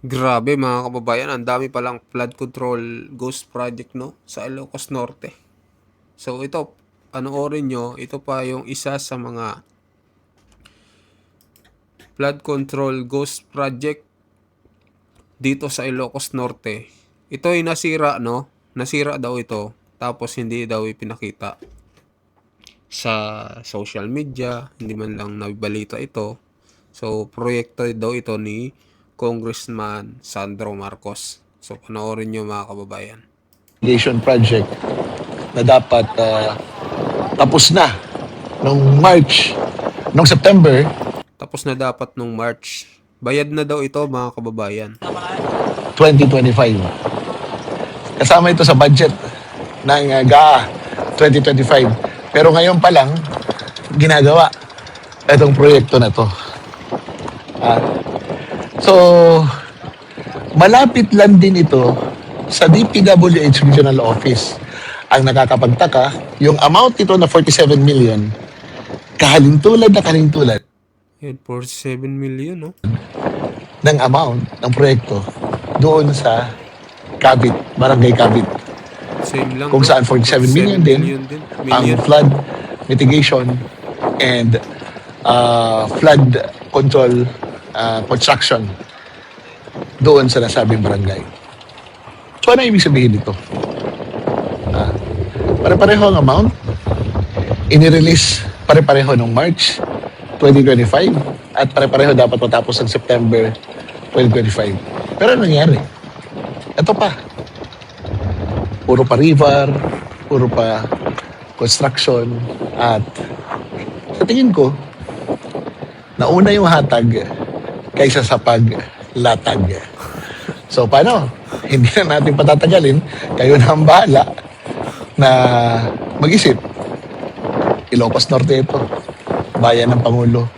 Grabe mga kababayan, ang dami palang flood control ghost project, no, sa Ilocos Norte. So ito, panoorin nyo, ito pa yung isa sa mga flood control ghost project dito sa Ilocos Norte. Ito ay nasira, no? Nasira daw ito, tapos hindi daw ipinakita sa social media, hindi man lang nabibalita ito. So proyekto daw ito ni Congressman Sandro Marcos. So panoorin nyo mga kababayan. Irrigation project na dapat tapos na nung March, nung September Tapos na dapat nung March. Bayad na daw ito mga kababayan. 2025. Kasama ito sa budget ng GAA 2025. Pero ngayon pa lang, ginagawa itong proyekto na to. Ah, so, malapit lang din ito sa DPWH Regional Office. Ang nakakapagtaka, yung amount nito na 47 million, kahalintulad na kahalintulad Yan, 47 million, no? ng amount ng proyekto doon sa Cavite, Barangay Cavite. Same lang, Kung no? saan 47 million din din. ang Million. flood mitigation and flood control construction doon sa nasabing barangay. So ano ibig sabihin dito? Pare-pareho ang amount, inirelease pare-pareho noong March 2025 at pare-pareho dapat matapos ng September 2025. Pero ano nangyari? Ito pa. Puro pa river, puro pa construction at sa tingin ko, nauna yung hatag kaysa sa paglatag. So paano? Hindi na natin patatagalin. Kayo na ang bahala na mag-isip. Ilocos Norte ito. Bayan ng Pangulo.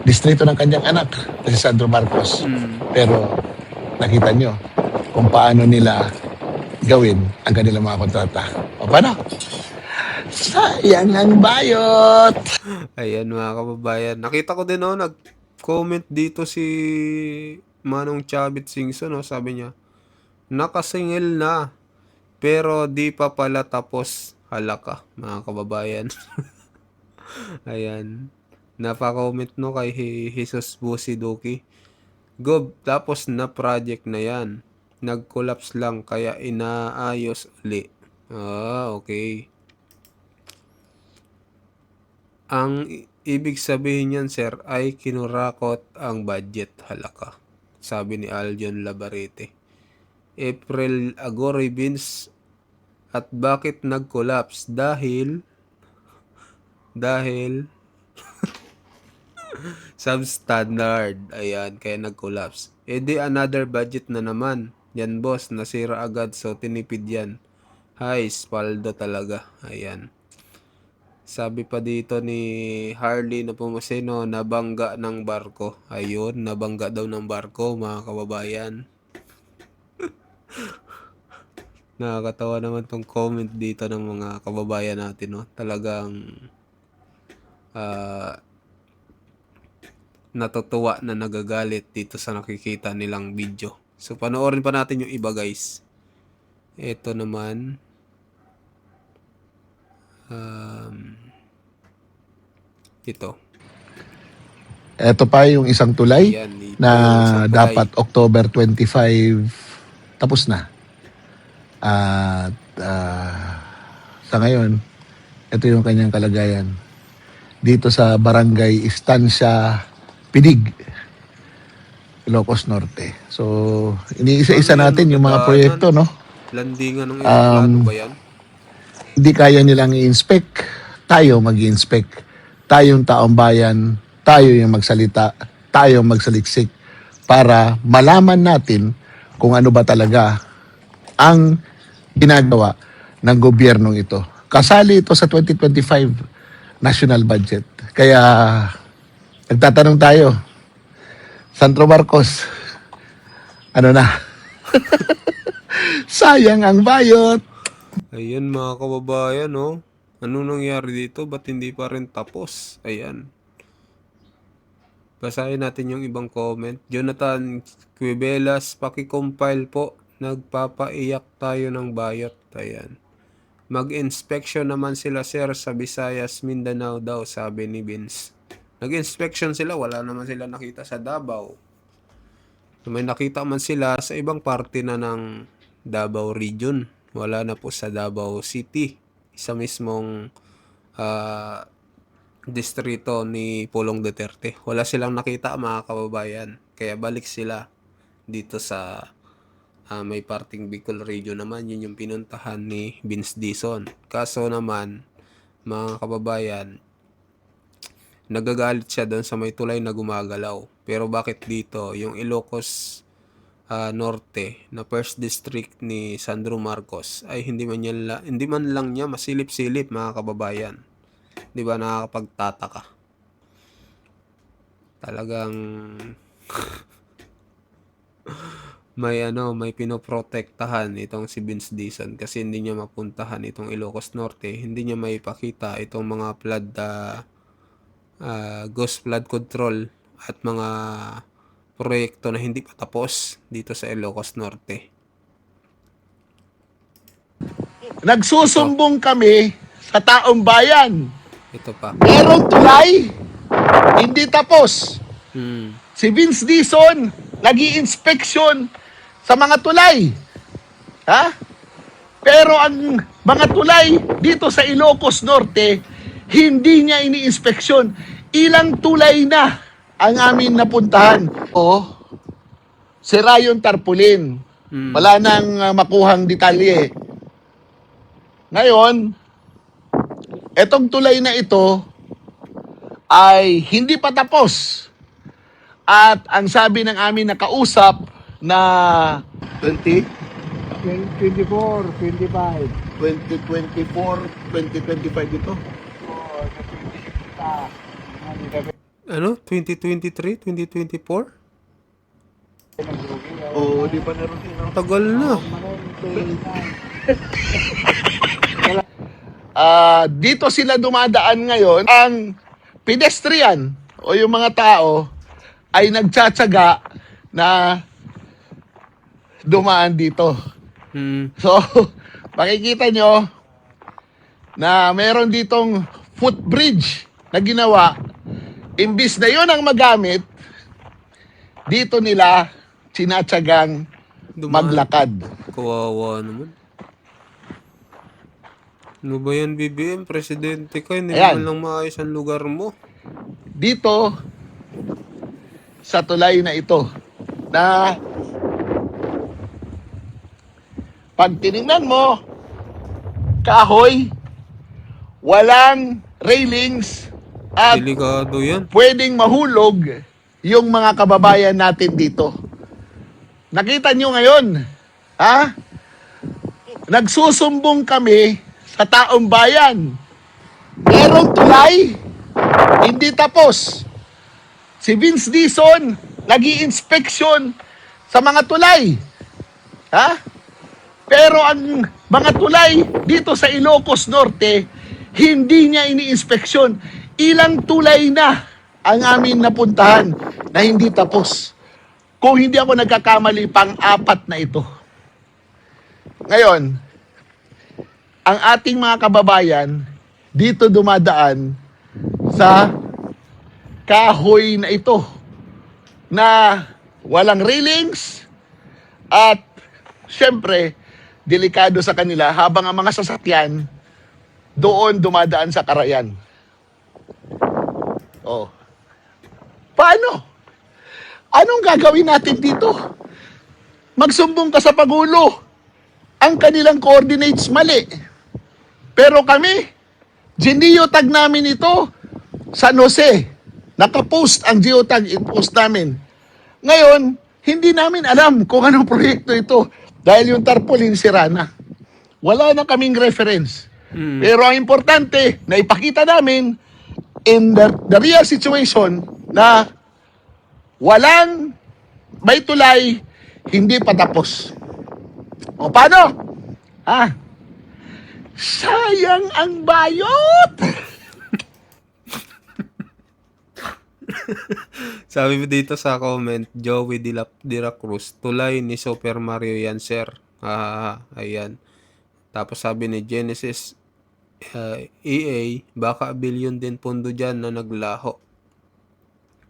Distrito ng kanyang anak, si Sandro Marcos. Pero nakita nyo kung paano nila gawin ang kanilang mga kontrata. O paano? Sayang ang bayot! Ayan mga kababayan. Nakita ko din, no, nag-comment dito si Manong Chavit Singson, no? Sabi niya, nakasingil na, pero di pa pala tapos halaka, mga kababayan. Ayan. Napa-comment, no, kay Jesus Busidoki. Gob, tapos na project na yan. Nag-collapse lang, kaya inaayos uli. Ah, okay. Ang ibig sabihin niyan, sir, ay kinurakot ang budget, halaka. Sabi ni Aljon Labarete. April Agoray Beans, at bakit nag-collapse? Dahil substandard. Ayan, kaya nag-collapse. E di another budget na naman. Yan boss, nasira agad, so tinipid yan. Hay, spaldo talaga. Ayan. Sabi pa dito ni Harley na Pumaseno, nabangga ng barko. Ayun, nabangga daw ng barko, mga kababayan. Nakakatawa naman tong comment dito ng mga kababayan natin, no? Talagang natutuwa na nagagalit dito sa nakikita nilang video. So, panoorin pa natin yung iba, guys. Ito naman. Ito. Ito pa yung isang tulay Ayan, ito na yung isang tulay. dapat October 25 tapos na. At sa ngayon, ito yung kanyang kalagayan. Dito sa Barangay Estancia Pinig, Ilocos Norte. So, iniisa-isa natin yung mga proyekto, no? Landingan ng aeroplano ba yan? Hindi kaya nilang i-inspect, tayo mag-i-inspect. Tayong taong bayan, tayo yung magsalita, tayo magsaliksik para malaman natin kung ano ba talaga ang ginagawa ng gobyernong ito. Kasali ito sa 2025 national budget. Kaya nagtatanong tayo, Sandro Marcos, ano na? Sayang ang bayot. Ayan mga kababayan, no? Ano nangyari dito? Ba't hindi pa rin tapos? Ayan. Basahin natin yung ibang comment. Jonathan Quibelas, paki-compile po. Nagpapaiyak tayo ng bayot. Ayan. Mag-inspection naman sila sir sa Visayas, Mindanao daw, sabi ni Vince. Nag-inspection sila, wala naman sila nakita sa Davao. May nakita man sila sa ibang parte na ng Davao region. Wala na po sa Davao City. Isa mismong distrito ni Pulong Duterte. Wala silang nakita mga kababayan. Kaya balik sila dito sa may parting Bicol region naman. Yun yung pinuntahan ni Vince Dizon. Kaso naman, mga kababayan, nagagalit siya doon sa may tulay na gumagalaw. Pero bakit dito, yung Ilocos Norte na first district ni Sandro Marcos ay hindi man lang niya masilip-silip mga kababayan. 'Di ba, nakakapagtataka. Talagang may pinoprotektahan itong si Vince Dizon kasi hindi niya mapuntahan itong Ilocos Norte, hindi niya maipakita itong mga ghost flood control at mga proyekto na hindi pa tapos dito sa Ilocos Norte. Nagsusumbong kami sa taong bayan. Ito pa. Merong tulay, hindi tapos. Hmm. Si Vince Dizon, nag-i-inspection sa mga tulay. Ha? Pero ang mga tulay dito sa Ilocos Norte, hindi niya ini-inspeksyon. Ilang tulay na ang amin napuntahan. O, sira yung tarpaulin. Wala nang makuhang detalye. Ngayon, etong tulay na ito ay hindi pa tapos. At ang sabi ng amin nakausap na 24, 25. 2024, 2025 ito. Ano? 2023? 2024? Oo, di pa naroon din. Tagal na. Dito sila dumadaan ngayon. Ang pedestrian o yung mga tao ay nagtsatsaga na dumaan dito. So, makikita nyo na meron ditong footbridge na ginawa. Imbis na yun ang magamit, dito nila sinatsagang maglakad. Kawawa naman. Ano ba yan, BBM? Presidente ka, hindi Ayan. naman lang maayos ang lugar mo. Dito sa tulay na ito na pag tinignan mo, kahoy, walang railings at Delikado yan. pwedeng mahulog yung mga kababayan natin dito. Nakita nyo ngayon, ha? Nagsusumbong kami sa taong bayan. Merong tulay, hindi tapos. Si Vince Dizon, nag-i-inspection sa mga tulay. Ha? Pero ang mga tulay dito sa Ilocos Norte, hindi niya ini-inspeksyon. Ilang tulay na ang amin napuntahan na hindi tapos. Kung hindi ako nagkakamali, pang-apat na ito. Ngayon, ang ating mga kababayan dito dumadaan sa kahoy na ito na walang railings at syempre, delikado sa kanila habang ang mga sasakyan doon dumadaan sa karayan. Oh. Paano? Anong gagawin natin dito? Magsumbong ka sa Pangulo. Ang kanilang coordinates mali. Pero kami, geotag namin ito San Jose. Nakapost ang geotag, i-post namin. Ngayon, hindi namin alam kung anong proyekto ito dahil yung tarpaulin sira na. Wala na kaming reference. Pero ang importante na ipakita namin in the real situation na walang may tulay, hindi pa tapos. O paano? Sayang ang bayot! Sabi mo dito sa comment, Joey De La Cruz, tulay ni Super Mario yan, sir. Ayan. Tapos sabi ni Genesis EA, baka billion din pondo dyan na naglaho.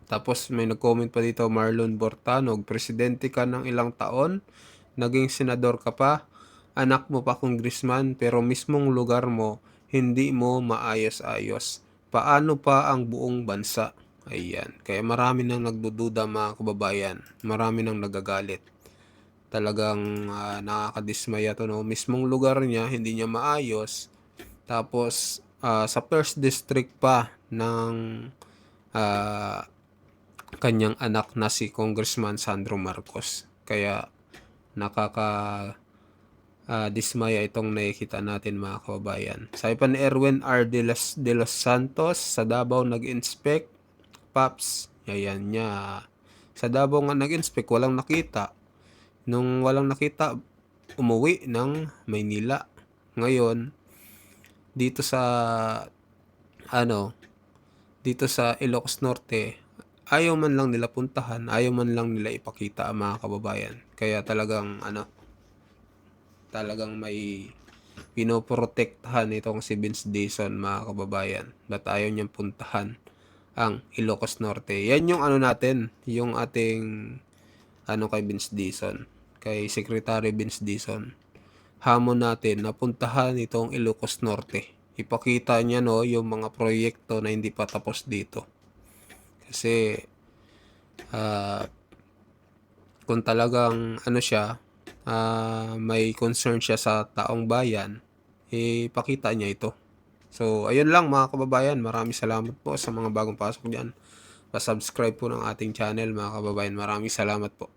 Tapos may nag-comment pa dito, Marlon Bortanog, presidente ka ng ilang taon, naging senador ka pa, anak mo pa congressman, pero mismong lugar mo, hindi mo maayos-ayos. Paano pa ang buong bansa? Ayan. Kaya marami nang nagdududa mga kababayan. Marami nang nagagalit. Talagang nakakadismaya to, no? Mismong lugar niya, hindi niya maayos. Tapos sa first district pa ng ah, kanyang anak na si Congressman Sandro Marcos. Kaya dismaya itong nakikita natin mga kababayan. Sabi pa ni Erwin R. De Los Santos, sa Davao nag-inspect, Paps, ayan niya. Sa Davao nga nag-inspect, walang nakita. Nung walang nakita, umuwi ng Maynila. Ngayon, dito sa dito sa Ilocos Norte, ayaw man lang nila puntahan, ayaw man lang nila ipakita ang mga kababayan. Kaya talagang may pinoprotektahan itong si Vince Dizon mga kababayan. Ba't ayaw niyang puntahan ang Ilocos Norte? Yan yung natin, yung ating kay Vince Dizon, kay Secretary Vince Dizon. Hamon natin na puntahan itong Ilocos Norte. Ipakita niya yung mga proyekto na hindi pa tapos dito. Kasi kung talagang may concern siya sa taong bayan, ipakita niya ito. So, ayun lang mga kababayan. Maraming salamat po sa mga bagong pasok dyan. Pa-subscribe po ng ating channel mga kababayan. Maraming salamat po.